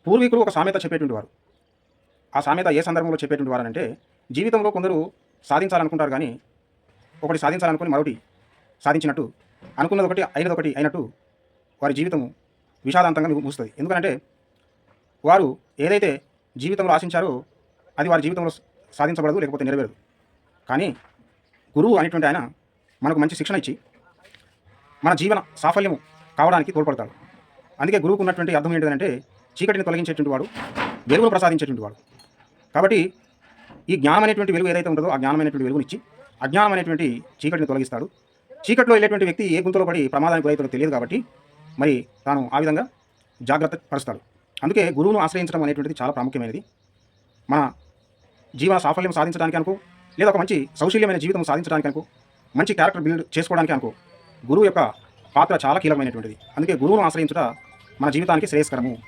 పూర్వీకులు ఒక సామెత చెప్పేటువంటి వారు. ఆ సామెత ఏ సందర్భంలో చెప్పేటువంటి వారనంటే, జీవితంలో కొందరు సాధించాలనుకుంటారు గానీ, ఒకటి సాధించాలనుకుని మరొకటి సాధించినట్టు, అనుకున్నదొకటి, అయినదొకటి అయినట్టు వారి జీవితము విషాదాంతంగా ముగుస్తది. ఎందుకనంటే, వారు ఏదైతే జీవితంలో ఆశించారో అది వారి జీవితంలో సాధించబడదు, లేకపోతే నెరవేరదు. కానీ గురువు అనేటువంటి ఆయన మనకు మంచి శిక్షణ ఇచ్చి, మన జీవన సాఫల్యము కావడానికి తోడ్పడతాడు. అందుకే గురువుకు ఉన్నటువంటి అర్థం ఏంటిదంటే, చీకటిని తొలగించేటువంటి వాడు, వెలుగును ప్రసాదించేటువంటి వాడు. కాబట్టి ఈ జ్ఞానం అనేటువంటి వెలుగు ఏదైతే ఉంటుందో ఆ జ్ఞానమైనటువంటి వెలుగునిచ్చి అజ్ఞానం అనేటువంటి చీకటిని తొలగిస్తాడు. చీకట్లో వెళ్ళేటువంటి వ్యక్తి ఏ గుంతలో పడి ప్రమాదానికి గురవుతాడో తెలియదు కాబట్టి మరి తాను ఆ విధంగా జాగ్రత్త పరుస్తాడు. అందుకే గురువును ఆశ్రయించడం అనేటువంటిది చాలా ప్రాముఖ్యమైనది. మన జీవన సాఫల్యం సాధించడానికి అనుకో, లేదా ఒక మంచి సౌశల్యమైన జీవితం సాధించడానికి అనుకో, మంచి క్యారెక్టర్ బిల్డ్ చేసుకోవడానికి అనుకో, గురువు యొక్క పాత్ర చాలా కీలకమైనటువంటిది. అందుకే గురువును ఆశ్రయించుట మన జీవితానికి శ్రేయస్కరము.